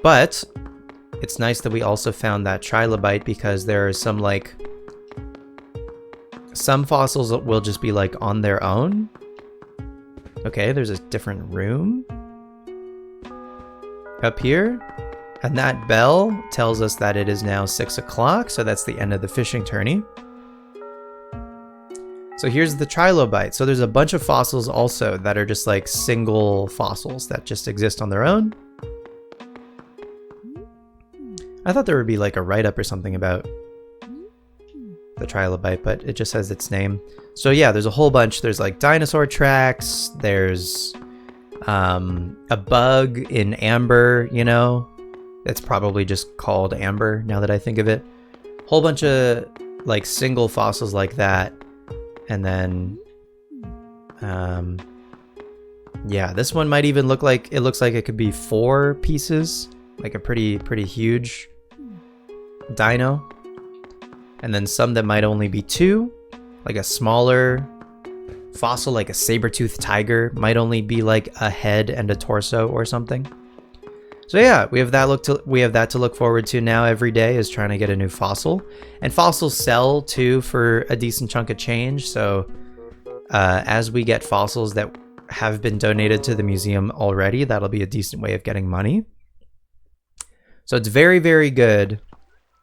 But it's nice that we also found that trilobite because there are some like some fossils that will just be like on their own. Okay, there's a different room up here, and that bell tells us that it is now 6 o'clock, so that's the end of the fishing tourney. So here's the trilobite. So there's a bunch of fossils also that are just like single fossils that just exist on their own. I thought there would be like a write-up or something about the trilobite, but it just says its name. So yeah, there's a whole bunch. There's like dinosaur tracks. There's a bug in amber, you know. It's probably just called amber now that I think of it. Whole bunch of like single fossils like that. And then, yeah, this one might even look like, it looks like it could be 4 pieces, like a pretty huge dino. And then some that might only be 2, like a smaller fossil, like a saber-toothed tiger, might only be like a head and a torso or something. So yeah, we have that to look forward to now. Every day is trying to get a new fossil, and fossils sell too for a decent chunk of change. So as we get fossils that have been donated to the museum already, that'll be a decent way of getting money. So it's very, very good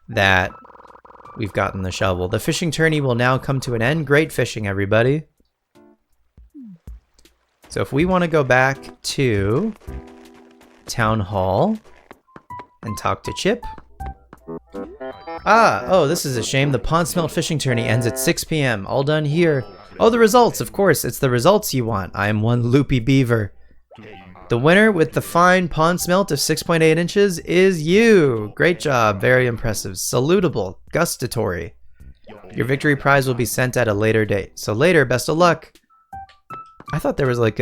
that we've gotten the shovel. The fishing tourney will now come to an end. Great fishing, everybody. So if we want to go back to Town Hall and talk to Chip. Oh, this is a shame. The pond smelt fishing tourney ends at 6 p.m. All done here. Oh, the results, of course. It's the results you want. I am one loopy beaver. The winner with the fine pond smelt of 6.8 inches is you. Great job. Very impressive. Salutable. Gustatory. Your victory prize will be sent at a later date. So later, best of luck. I thought there was like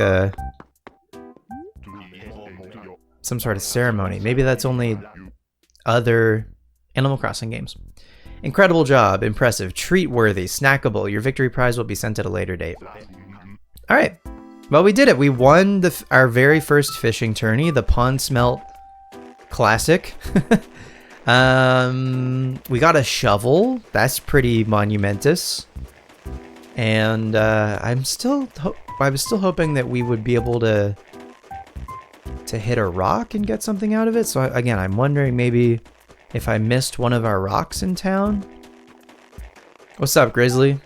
some sort of ceremony. Maybe that's only other Animal Crossing games. Incredible job. Impressive. Treat worthy. Snackable. Your victory prize will be sent at a later date. All right. Well, we did it. We won our very first fishing tourney, the Pond Smelt Classic. We got a shovel. That's pretty monumentous. And I was still hoping that we would be able to hit a rock and get something out of it. So again, I'm wondering maybe if I missed one of our rocks in town. What's up, Grizzly?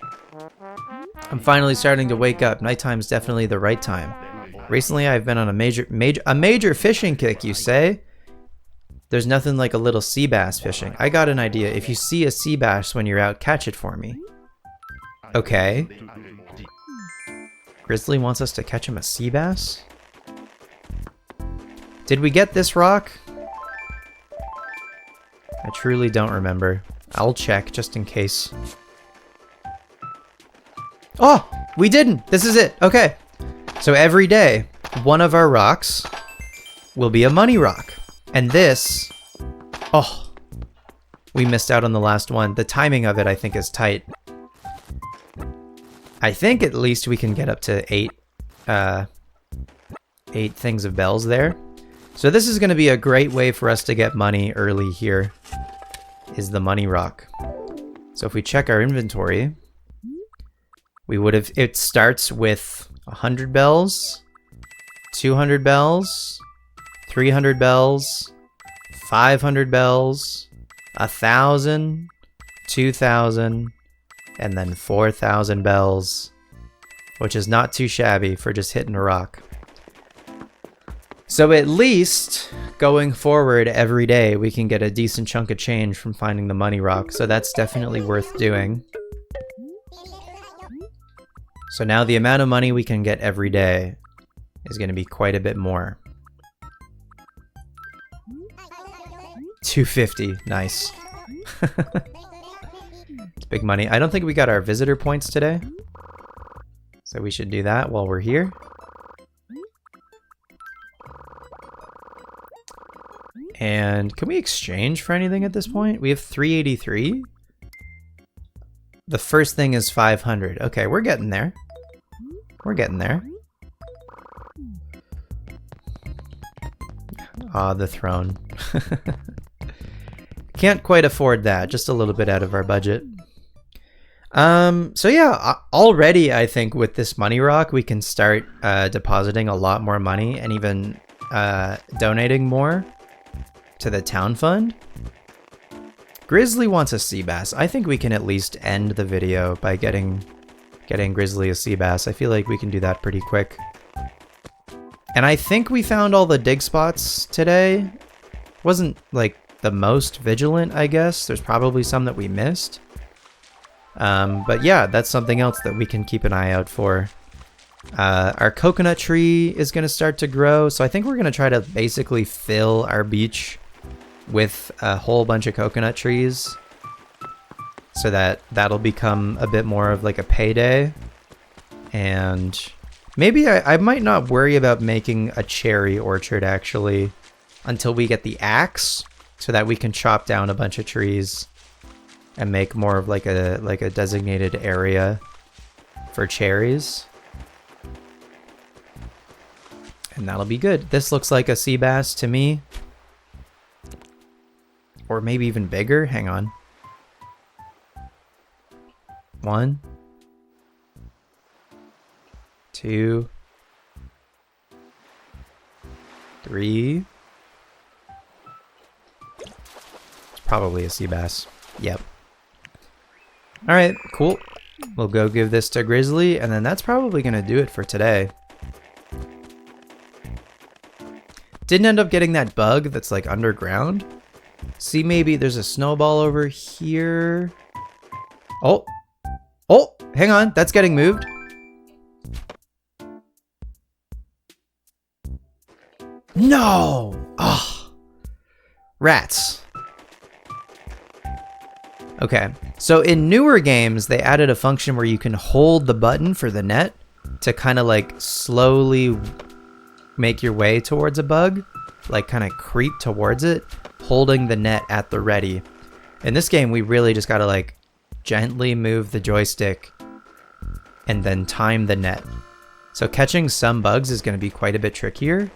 I'm finally starting to wake up. Nighttime's definitely the right time. Recently, I've been on a major fishing kick, you say? There's nothing like a little sea bass fishing. I got an idea. If you see a sea bass when you're out, catch it for me. Okay. Grizzly wants us to catch him a sea bass? Did we get this rock? I truly don't remember. I'll check just in case. Oh, we didn't. This is it. Okay. So every day, one of our rocks will be a money rock. And this, oh, we missed out on the last one. The timing of it, I think, is tight. I think at least we can get up to 8 things of bells there. So this is going to be a great way for us to get money early here, is the money rock. So if we check our inventory, we would have, it starts with 100 bells, 200 bells, 300 bells, 500 bells, 1,000, 2,000, and then 4,000 bells, which is not too shabby for just hitting a rock. So at least going forward every day, we can get a decent chunk of change from finding the money rock. So that's definitely worth doing. So now the amount of money we can get every day is going to be quite a bit more. 250, nice. It's big money. I don't think we got our visitor points today, so we should do that while we're here. And can we exchange for anything at this point? We have 383. The first thing is 500. Okay, we're getting there. We're getting there. Ah, the throne. Can't quite afford that. Just a little bit out of our budget. So yeah, already I think with this money rock, we can start depositing a lot more money and even donating more to the town fund. Grizzly wants a sea bass. I think we can at least end the video by getting Grizzly a sea bass. I feel like we can do that pretty quick. And I think we found all the dig spots today. Wasn't like the most vigilant, I guess. There's probably some that we missed. But yeah, that's something else that we can keep an eye out for. Our coconut tree is going to start to grow, so I think we're going to try to basically fill our beach with a whole bunch of coconut trees, so that'll become a bit more of like a payday. And maybe I might not worry about making a cherry orchard actually until we get the axe, so that we can chop down a bunch of trees and make more of like a designated area for cherries. And that'll be good. This looks like a sea bass to me. Or maybe even bigger. Hang on. 1, 2, 3. It's probably a sea bass. Yep. Alright, cool. We'll go give this to Grizzly, and then that's probably going to do it for today. Didn't end up getting that bug that's like underground. See, maybe there's a snowball over here. Oh, hang on. That's getting moved. No! Oh, rats. Okay, so in newer games, they added a function where you can hold the button for the net to kind of like slowly make your way towards a bug, like kind of creep towards it, holding the net at the ready. In this game, we really just gotta like gently move the joystick and then time the net. So catching some bugs is gonna be quite a bit trickier.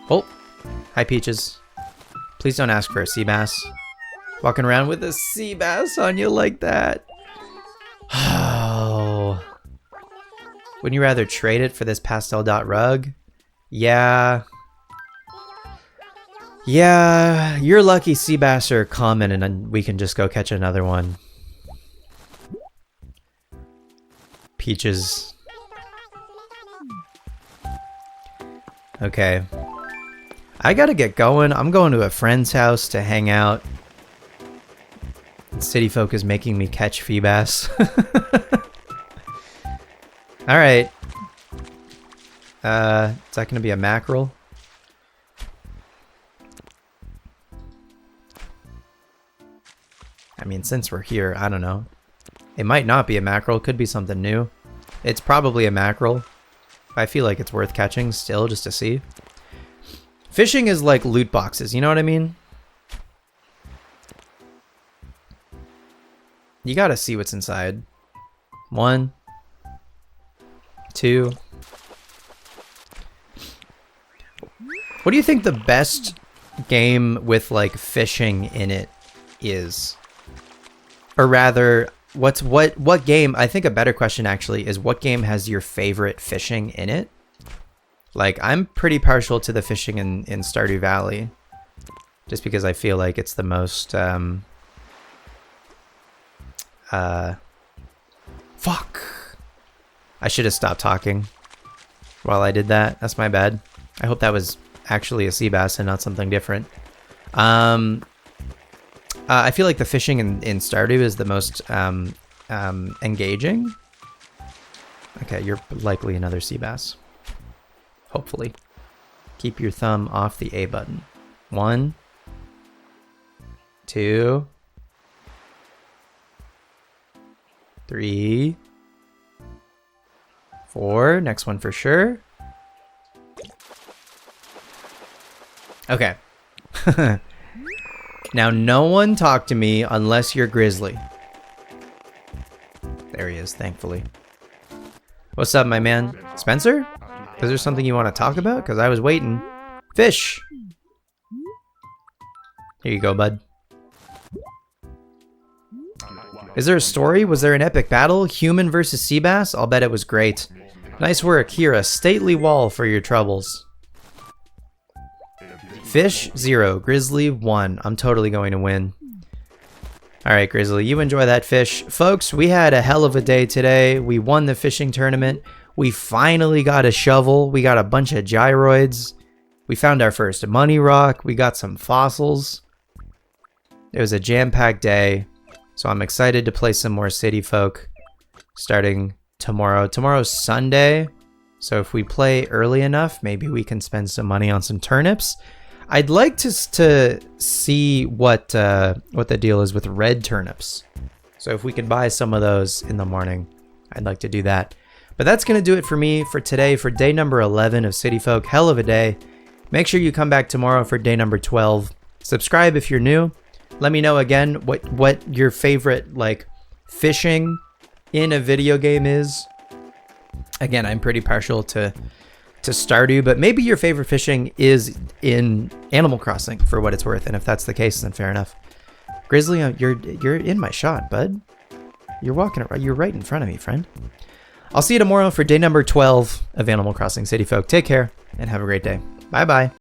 Oh, hi Peaches. Please don't ask for a sea bass. Walking around with a sea bass on you like that. Oh. Wouldn't you rather trade it for this pastel dot rug? Yeah. Yeah, your lucky sea bass are common and then we can just go catch another one. Peaches. Okay. I gotta get going. I'm going to a friend's house to hang out. City folk is making me catch fee bass. Alright. Is that gonna be a mackerel? I mean, since we're here, I don't know. It might not be a mackerel, could be something new. It's probably a mackerel. I feel like it's worth catching still, just to see. Fishing is like loot boxes, you know what I mean? You gotta see what's inside. 1, 2. What do you think the best game with like fishing in it is? Or rather, what game? I think a better question actually is, what game has your favorite fishing in it? Like, I'm pretty partial to the fishing in Stardew Valley, just because I feel like it's the most fuck. I should have stopped talking while I did that. That's my bad. I hope that was actually a sea bass and not something different. I feel like the fishing in Stardew is the most engaging. Okay, you're likely another sea bass. Hopefully. Keep your thumb off the A button. 1, 2, 3, 4. Next one for sure. Okay. Now, no one talk to me unless you're Grizzly. There he is, thankfully. What's up, my man? Spencer? Is there something you want to talk about? Because I was waiting. Fish! Here you go, bud. Is there a story? Was there an epic battle? Human versus sea bass? I'll bet it was great. Nice work. Here, a stately wall for your troubles. Fish, 0. Grizzly, 1. I'm totally going to win. Alright, Grizzly, you enjoy that fish. Folks, we had a hell of a day today. We won the fishing tournament. We finally got a shovel. We got a bunch of gyroids. We found our first money rock. We got some fossils. It was a jam-packed day. So I'm excited to play some more City Folk starting tomorrow. Tomorrow's Sunday. So if we play early enough, maybe we can spend some money on some turnips. I'd like to see what the deal is with red turnips. So if we could buy some of those in the morning, I'd like to do that. But that's going to do it for me for today, for day number 11 of City Folk. Hell of a day. Make sure you come back tomorrow for day number 12. Subscribe if you're new. Let me know again what your favorite like fishing in a video game is. Again, I'm pretty partial to Stardew, but maybe your favorite fishing is in Animal Crossing for what it's worth. And if that's the case, then fair enough. Grizzly, you're in my shot, bud. You're walking around. You're right in front of me, friend. I'll see you tomorrow for day number 12 of Animal Crossing City Folk. Take care and have a great day. Bye-bye.